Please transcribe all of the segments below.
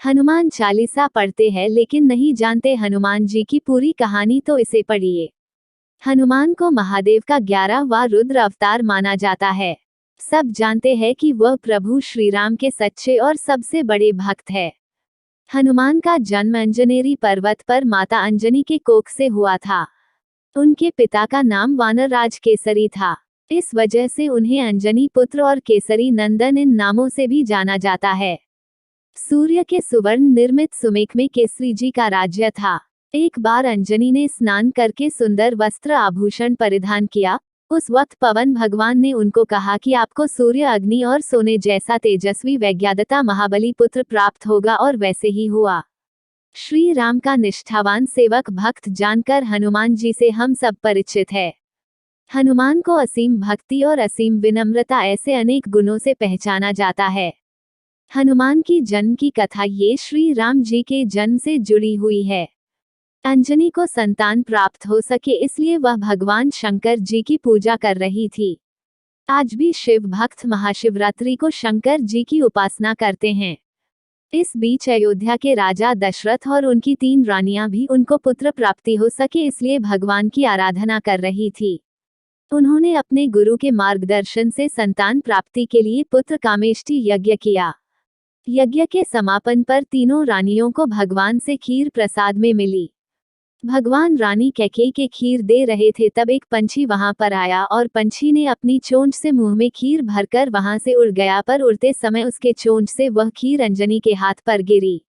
हनुमान चालीसा पढ़ते हैं लेकिन नहीं जानते हनुमान जी की पूरी कहानी, तो इसे पढ़िए। हनुमान को महादेव का 11वां रुद्र अवतार माना जाता है। सब जानते हैं कि वह प्रभु श्री राम के सच्चे और सबसे बड़े भक्त है। हनुमान का जन्म अंजनेरी पर्वत पर माता अंजनी के कोख से हुआ था। उनके पिता का नाम वानरराज केसरी था। इस वजह से उन्हें अंजनी पुत्र और केसरी नंदन इन नामों से भी जाना जाता है। सूर्य के सुवर्ण निर्मित सुमेक में केसरी जी का राज्य था। एक बार अंजनी ने स्नान करके सुंदर वस्त्र आभूषण परिधान किया। उस वक्त पवन भगवान ने उनको कहा कि आपको सूर्य, अग्नि और सोने जैसा तेजस्वी वैज्ञादता महाबली पुत्र प्राप्त होगा, और वैसे ही हुआ। श्री राम का निष्ठावान सेवक भक्त जानकर हनुमान जी से हम सब परिचित है। हनुमान को असीम भक्ति और असीम विनम्रता ऐसे अनेक गुणों से पहचाना जाता है। हनुमान की जन्म की कथा ये श्री राम जी के जन्म से जुड़ी हुई है। अंजनी को संतान प्राप्त हो सके इसलिए वह भगवान शंकर जी की पूजा कर रही थी। आज भी शिव भक्त महाशिवरात्रि को शंकर जी की उपासना करते हैं। इस बीच अयोध्या के राजा दशरथ और उनकी 3 रानियां भी उनको पुत्र प्राप्ति हो सके इसलिए भगवान की आराधना कर रही थी। उन्होंने अपने गुरु के मार्गदर्शन से संतान प्राप्ति के लिए पुत्र कामेष्टि यज्ञ किया। यज्ञ के समापन पर तीनों रानियों को भगवान से खीर प्रसाद में मिली। भगवान रानी कैकेयी के खीर दे रहे थे तब एक पंछी वहां पर आया और पंछी ने अपनी चोंच से मुंह में खीर भरकर वहां से उड़ गया, पर उड़ते समय उसके चोंच से वह खीर अंजनी के हाथ पर गिरी।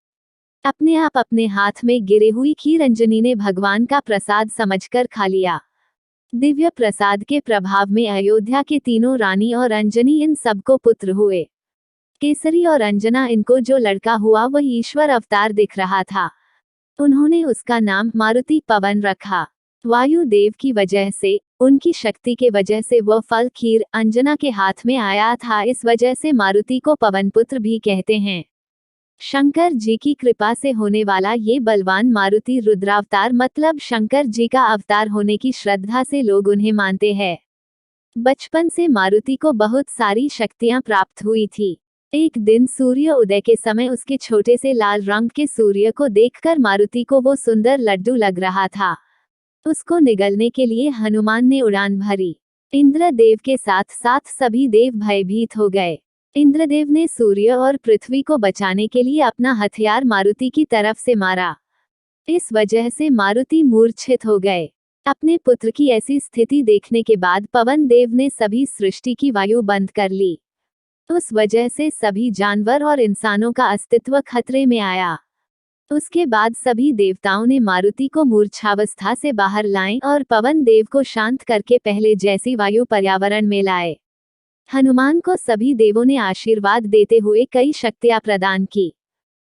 अपने आप अपने हाथ में गिरी हुई खीर अंजनी ने भगवान का प्रसाद समझकर खा लिया। दिव्य प्रसाद के प्रभाव में अयोध्या के तीनों रानी और अंजनी इन सबको पुत्र हुए। केसरी और अंजना, इनको जो लड़का हुआ वह ईश्वर अवतार दिख रहा था। उन्होंने उसका नाम मारुति पवन रखा। वायु देव की वजह से, उनकी शक्ति के वजह से वह फल खीर अंजना के हाथ में आया था, इस वजह से मारुति को पवन पुत्र भी कहते हैं। शंकर जी की कृपा से होने वाला ये बलवान मारुति रुद्रावतार मतलब शंकर जी का अवतार होने की श्रद्धा से लोग उन्हें मानते हैं। बचपन से मारुति को बहुत सारी शक्तियां प्राप्त हुई थी। एक दिन सूर्य उदय के समय उसके छोटे से लाल रंग के सूर्य को देखकर मारुति को वो सुंदर लड्डू लग रहा था। उसको निगलने के लिए हनुमान ने उड़ान भरी। इंद्रदेव के साथ साथ सभी देव भयभीत हो गए। इंद्रदेव ने सूर्य और पृथ्वी को बचाने के लिए अपना हथियार मारुति की तरफ से मारा। इस वजह से मारुति मूर्छित हो गए। अपने पुत्र की ऐसी स्थिति देखने के बाद पवन देव ने सभी सृष्टि की वायु बंद कर ली। उस वजह से सभी जानवर और इंसानों का अस्तित्व खतरे में आया। उसके बाद सभी देवताओं ने मारुति को मूर्छावस्था से बाहर लाए और पवन देव को शांत करके पहले जैसी वायु पर्यावरण में लाए। हनुमान को सभी देवों ने आशीर्वाद देते हुए कई शक्तियां प्रदान की।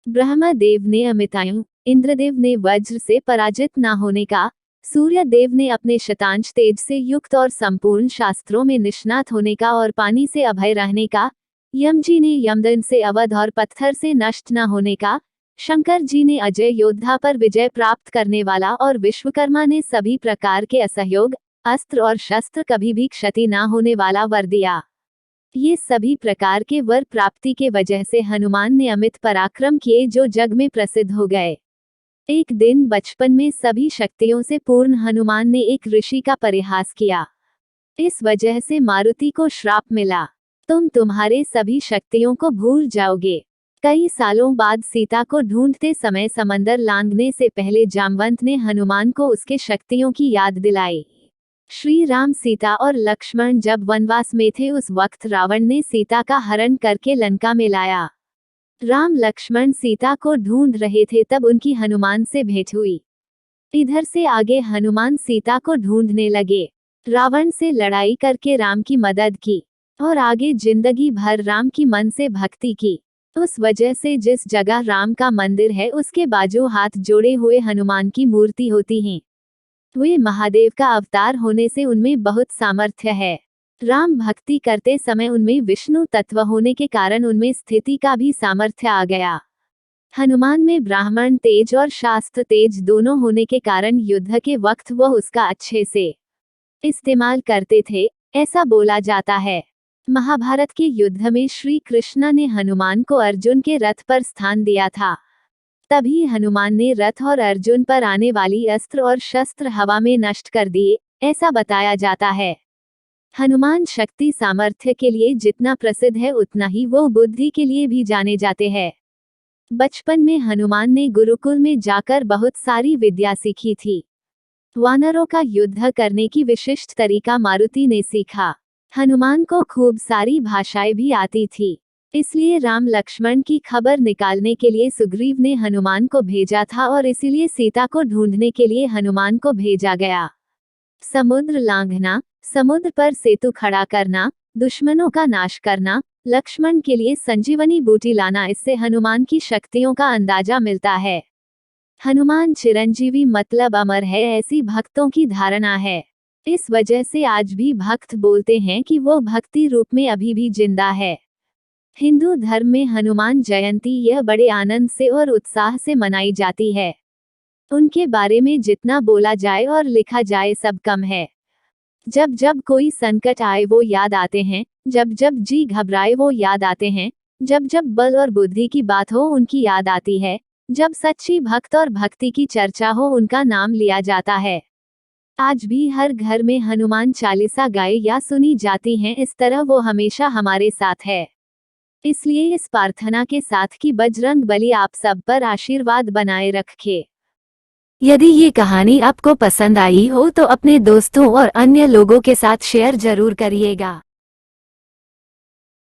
ब्रह्मदेव ने अमितायु, इंद्रदेव ने वज्र से पराजित न होने का, सूर्य देव ने अपने शतांश तेज से युक्त और संपूर्ण शास्त्रों में निष्णात होने का और पानी से अभय रहने का, यम जी ने यमदन से अवध और पत्थर से नष्ट न होने का, शंकर जी ने अजय योद्धा पर विजय प्राप्त करने वाला और विश्वकर्मा ने सभी प्रकार के असहयोग, अस्त्र और शस्त्र कभी भी क्षति न होने वाला वर दिया। ये सभी प्रकार के वर प्राप्ति के वजह से हनुमान ने अमित पराक्रम किए जो जग में प्रसिद्ध हो गए। एक दिन बचपन में सभी शक्तियों से पूर्ण हनुमान ने एक ऋषि का परिहास किया। इस वजह से मारुति को श्राप मिला, तुम तुम्हारे सभी शक्तियों को भूल जाओगे। कई सालों बाद सीता को ढूंढते समय समंदर लांघने से पहले जामवंत ने हनुमान को उसके शक्तियों की याद दिलाई। श्री राम, सीता और लक्ष्मण जब वनवास में थे उस वक्त रावण ने सीता का हरण करके लंका में लाया। राम लक्ष्मण सीता को ढूंढ रहे थे तब उनकी हनुमान से भेंट हुई। इधर से आगे हनुमान सीता को ढूंढने लगे। रावण से लड़ाई करके राम की मदद की और आगे जिंदगी भर राम की मन से भक्ति की। उस वजह से जिस जगह राम का मंदिर है उसके बाजू हाथ जोड़े हुए हनुमान की मूर्ति होती है। वे महादेव का अवतार होने से उनमें बहुत सामर्थ्य है। राम भक्ति करते समय उनमें विष्णु तत्व होने के कारण उनमें स्थिति का भी सामर्थ्य आ गया। हनुमान में ब्राह्मण तेज और शास्त्र तेज दोनों होने के कारण युद्ध के वक्त वह उसका अच्छे से इस्तेमाल करते थे, ऐसा बोला जाता है। महाभारत के युद्ध में श्री कृष्ण ने हनुमान को अर्जुन के रथ पर स्थान दिया था। तभी हनुमान ने रथ और अर्जुन पर आने वाली अस्त्र और शस्त्र हवा में नष्ट कर दिए, ऐसा बताया जाता है। हनुमान शक्ति सामर्थ्य के लिए जितना प्रसिद्ध है उतना ही वो बुद्धि के लिए भी जाने जाते हैं। बचपन में हनुमान ने गुरुकुल में जाकर बहुत सारी विद्या सीखी थी। वानरों का युद्ध करने की विशिष्ट तरीका मारुति ने सीखा। हनुमान को खूब सारी भाषाएं भी आती थी, इसलिए राम लक्ष्मण की खबर निकालने के लिए सुग्रीव ने हनुमान को भेजा था और इसीलिए सीता को ढूंढने के लिए हनुमान को भेजा गया। समुद्र लांघना, समुद्र पर सेतु खड़ा करना, दुश्मनों का नाश करना, लक्ष्मण के लिए संजीवनी बूटी लाना, इससे हनुमान की शक्तियों का अंदाजा मिलता है। हनुमान चिरंजीवी मतलब अमर है, ऐसी भक्तों की धारणा है। इस वजह से आज भी भक्त बोलते हैं कि वो भक्ति रूप में अभी भी जिंदा है। हिंदू धर्म में हनुमान जयंती यह बड़े आनंद से और उत्साह से मनाई जाती है। उनके बारे में जितना बोला जाए और लिखा जाए सब कम है। जब जब कोई संकट आए वो याद आते हैं, जब जब जी घबराए वो याद आते हैं, जब जब बल और बुद्धि की बात हो उनकी याद आती है, जब सच्ची भक्त और भक्ति की चर्चा हो उनका नाम लिया जाता है। आज भी हर घर में हनुमान चालीसा गाई या सुनी जाती हैं, इस तरह वो हमेशा हमारे साथ है। इसलिए इस प्रार्थना के साथ कि बजरंग बली आप सब पर आशीर्वाद बनाए रखे। यदि ये कहानी आपको पसंद आई हो तो अपने दोस्तों और अन्य लोगों के साथ शेयर जरूर करिएगा।